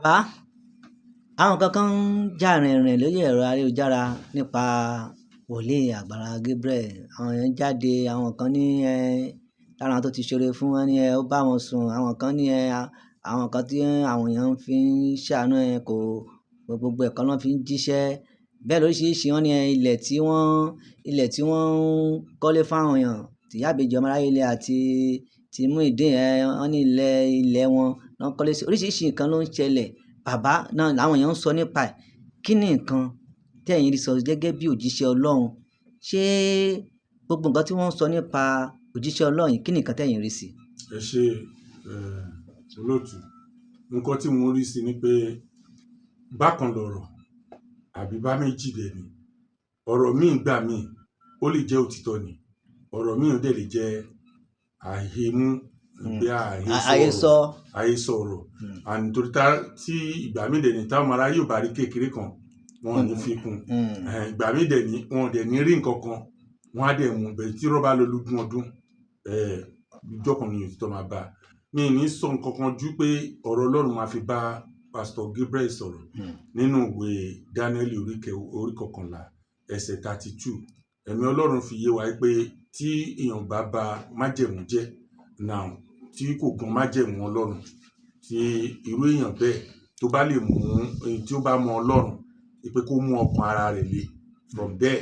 Bàbá, àwọn kankan ń jà rìnrìn lórí ẹ̀rọ ayélujára nípa wòlíì Àgbàlá Gabriel. Àwọn èèyàn jáde, àwọn kan ní lára àwọn tó ti ṣoore fún wọn ní ó bá wọn sùn, àwọn kan ní àwọn kan tí àwọn èèyàn fi ń ṣàánú kò gbogbo ẹ̀kọ́ náà fi ń jíṣẹ́. Bẹ́ẹ̀ lóríṣiríṣi wọ́n ní ilẹ̀ tí wọ́n ń kọ́lé fáwọn èèyàn, tìyá ìbejì ọmọ aráyé àti ti Muyideen wọ́n ní ilẹ̀ wọn náà kọ́lé sí. Oríṣiríṣi nǹkan ló ń ṣẹlẹ̀. Bàbá náà làwọn èèyàn ń sọ nípa ẹ̀. Kí ni nǹkan tí ẹ̀yin rí sọ gẹ́gẹ́ bí òjíṣẹ́ Ọlọ́run? Ṣé gbogbo nǹkan tí wọ́n ń sọ nípa òjíṣẹ́ Ọlọ́run yìí, kí ni nǹkan tí ẹ̀yin rí sí? Ẹ ṣé olóòtú. Nǹkan tí mo rí sí ni pé bákan lọ̀rọ̀ àbí bá méjì dẹ̀ ni. Ọ̀rọ̀ míì gbà míì ó lè jẹ́ òtítọ́ ni. Ọ̀rọ̀ míì ó dẹ̀ lè jẹ́ àhemú bí àhesọ ọ̀rọ̀. Nítorí tí ìgbà míì dẹ̀ ni táwọn ọmọ aráyé ò bá rí kékeré kan wọn ò ní fi kún. Ìgbà míì dẹ̀ ni wọn ò dẹ̀ ní rí nǹkan kan wọn á dẹ̀ mú bẹ́ẹ̀ tí rọ́bà lọ lógún ọdún ìjọ kan ní òtítọ́ máa bá. Mi ní sọ nǹkan kan ju pé ọ̀rọ̀ Ọlọ́run máa fi bá Pastor Gabriel sọ̀rọ̀ nínú ìwé Daniel orí 11 ẹsẹ̀ 32. Ẹ̀mí Ọlọ́run fi yé wa pé tí èèyàn bá ba májẹ̀mú jẹ́ náà tí kò gun májẹ̀mú Ọlọ́run, tí irú èèyàn bẹ́ẹ̀ tó bá lè mú tí ó bá mọ Ọlọ́run pé kó mú ọkàn ara rẹ̀ le, from there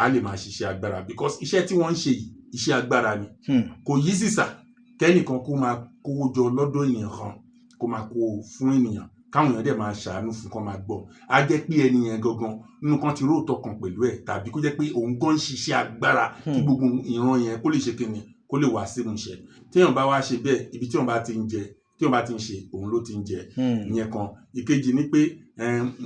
a lè máa ṣiṣẹ́ agbára, because iṣẹ́ tí wọ́n ń ṣe yìí iṣẹ́ agbára ni. Kò yí sísà kẹ́nìkan kó máa kówó jọ lọ́dọ̀ ènìyàn kan kó máa kó fún ènìyàn káwọn èèyàn dẹ̀ máa ṣàánú fún kan máa gbọ́. Á jẹ́ pé ẹni yẹn gangan nínú kan ti róòtọ́ kan pẹ̀lú ẹ̀, tàbí kó jẹ́ pé òun gan ń ṣiṣẹ́ agbára kí gbogbo ìran yẹn kó lè ṣe kíni kó lè wá sínú iṣẹ́. Téèyàn bá wá ṣe bẹ́ẹ̀, ibi tí wọ́n bá ti ń jẹ, tí wọ́n bá ti ń ṣe, òun ló ti ń jẹ. Ìyẹn kan. Ìkejì ni pé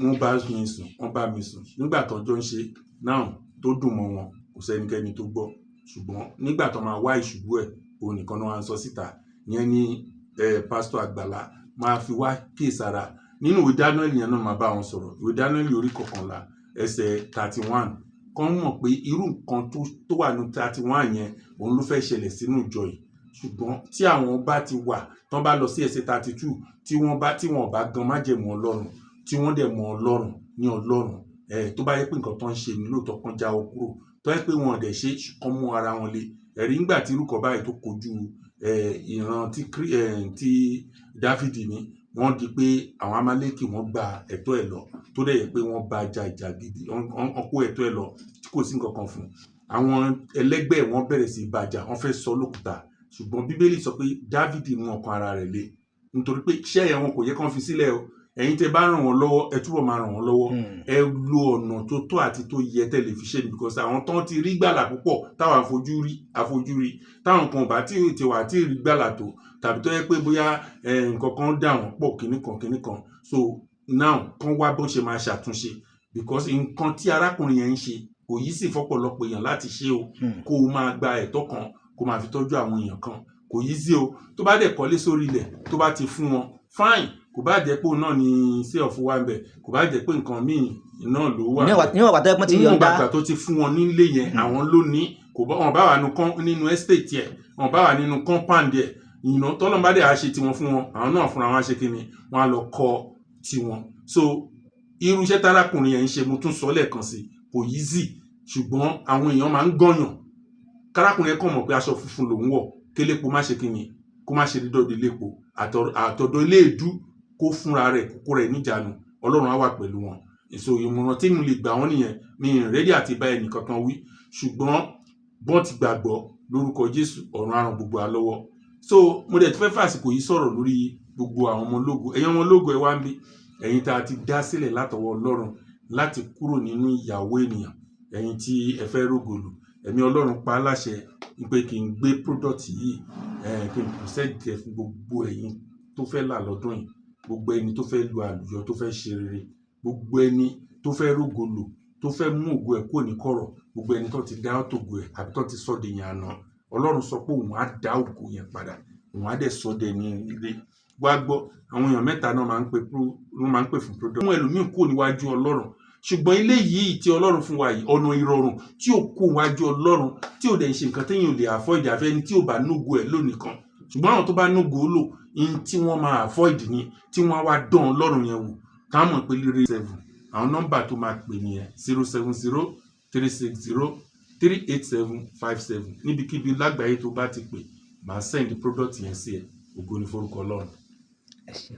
wọ́n bá mi sùn, wọ́n bá mi sùn. Nígbà tọ́jọ́ ń ṣe náà tó dùn mọ́ wọn, kò sẹ́nikẹ́ni tó gbọ́. Ṣùgbọ́n nígbà tó máa wá ìṣubú ẹ̀, òun nìkan náà wá ń sọ síta. Ìyẹn ni Pastor Àgbàlá máa fi wá kíyèsára. Nínú ìwé Daniel yẹn náà máa bá wọn sọ̀rọ̀. Ìwé Daniel orí 11 ẹsẹ̀ 31. Kán mọ̀ pé irú nǹkan tó wà ní 31 yẹn òun ló fẹ́ ṣẹlẹ̀ sínú ìjọ yìí. Ṣùgbọ́n tí àwọn bá ti wà, tán bá lọ sí ẹsẹ̀ 32, tí wọ́n bá gan májẹ̀mú Ọlọ́run, tí wọ́n dẹ̀ mọ Ọlọ́run ní Ọlọ́run, tó bá yẹ pé nǹkan tó ń ṣe ní lóòótọ́ kan jáwọ́ kúrò, tó yẹ pé wọn ò dẹ̀ ṣe kán mú ara wọn le. Ẹ̀rí ńgbà tí irú kan báyìí tó kojú ìran tí Dáfídì ní, wọ́n di pé àwọn Amálẹ́kì wọ́n gba ẹ̀tọ́ ẹ̀ lọ, tó dẹ̀ yẹ pé wọ́n bá ìjà gidi, wọ́n kó ẹ̀tọ́ ẹ̀ lọ tí kò sí nǹkan kan fún un. Àwọn ẹlẹ́gbẹ́ wọn bẹ̀rẹ̀ sí bàjà, wọ́n fẹ́ sọ lókùúta. Ṣùgbọ́n Bíbélì sọ pé Dáfídì mú ọkàn ara rẹ̀ le, nítorí pé iṣẹ́ yẹn wọn kò yẹ kán fi sílẹ̀ o. Ẹ̀yin tẹ́ bá ràn wọ́n lọ́wọ́, ẹ túbọ̀ máa ràn wọ́n lọ́wọ́. Ẹ lo ọ̀nà tó tọ́ àti tó yẹ tẹlifíṣàn, because àwọn tán ti rí gbàlà púpọ̀ táwọn àfojúrí táwọn kan bá tí rí gbàlà tó, tàbí tó yẹ pé bóyá nǹkan kan dà wọ́n pọ̀ kíní kan. So now kán wá bó ṣe máa ṣàtúnṣe, because nǹkan tí arákùnrin yẹn ń ṣe kò yí sí fọ́pọ̀lọpọ̀ èèyàn láti ṣe o. Kó o máa gba ẹ̀tọ́ kan kó máa fi tọ́jú àwọn èèyàn kan kò yí sí o. Tó bá dẹ̀ kọ́lé sórí ilẹ̀ tó bá ti fún wọn, fine. Kò bá jẹ́ pé òun náà ni sí ọ̀fun wa ń bẹ̀, kò bá jẹ́ pé nǹkan míì náà ló wà. Níwọ̀n bàtà ẹ̀pọ́n ti yọ̀ǹda. Níwọ̀n bàtà tó ti fún wọn nílé yẹn, àwọn ló ní. Wọn bá wà nínú estate yẹn, wọn bá wà nínú compound yẹn. Tọ́lọ́run bá dẹ̀ á ṣe tiwọn fún wọn, àwọn náà fúnra wọn á ṣe kíni, wọn á lọ kọ́ tiwọn. So irú iṣẹ́ tárákùnrin yẹn ń ṣe, mo tún sọ lẹ́ẹ̀kan sí, kò easy. Ṣùgbọ́n àwọn èèyàn máa ń gọ̀yàn. Kárákùnrin yẹn kàn mọ̀ pé aṣọ funfun lòún wọ̀, kélépo má ṣe kíni, kó má ṣe dídọ̀dọ̀ ilépo, àtọ̀dọ̀ ilé èédú kó fúnra rẹ̀ kókó rẹ̀ níjànú. Ọlọ́run á wà pẹ̀lú wọn. Èso ìmọ̀ràn tí mo lè gbà wọ́n nìyẹn. Mi ì rẹ́dí àti bá ẹnì kankan wí, ṣùgbọ́n bọ́n ti gbàgbọ́ lórúkọ Jésù, ọ̀run á ràn gbogbo wa lọ́wọ́. So mo dẹ̀ ti fẹ́ fàsìkò yìí sọ̀rọ̀ lórí gbogbo àwọn ọmọ ológo. Ẹ̀yin ọmọ ológo ẹ wá ń bí, ẹ̀yin tá a ti dá sílẹ̀ látọwọ́ Ọlọ́run láti kúrò nínú ìyàwó ènìyàn, ẹ̀yin tí ẹ fẹ́ rógòlù. Ẹ̀mí Ọlọ́run pa á láṣẹ pé kí n gbé product yìí kí n present ẹ fún gbogbo ẹ̀yin tó fẹ́ là lọ́dún yìí, gbogbo ẹni tó fẹ́ lu àlùyọ, tó fẹ́ ṣe rere, gbogbo ẹni tó fẹ́ rógòlù, tó fẹ́ mú ògo ẹ̀ kúrò ní kọ̀rọ̀, gbogbo ẹni tó ti dá ògo ẹ̀ àbí tó ti sọ de yẹn àná. Ọlọ́run sọ pé òun á dá ògo yẹn padà, òun á dẹ̀ sọ de ní ilé. Wá gbọ́, àwọn èèyàn mẹ́ta náà máa ń pè fún product. Àwọn ẹlòmíì kúrò níwájú Ọlọ́run. Ṣùgbọ́n ilé yìí tí Ọlọ́run fún wa yìí, ọ̀nà ìrọ̀rùn tí ò kó wájú Ọlọ́run, tí ò dẹ̀ ń ṣe nǹkan téèyàn ò lè afford àfẹ́ni tí ò bá nógo ẹ̀ lónìí kan. Ṣùgbọ́n àwọn tó bá nógo lò, in tí wọ́n máa avoid ni tí wọ́n á wá dán Ọlọ́run yẹn wò ká mọ̀ pé líle 7 àwọn nọ́mbà tó máa pè nìyẹn 070-360-38757 níbikíbi lágbàáyé tó bá ti pè máa send product yẹn sí ẹ ògo ni forúkọ Ọlọ́run. Ẹ ṣé.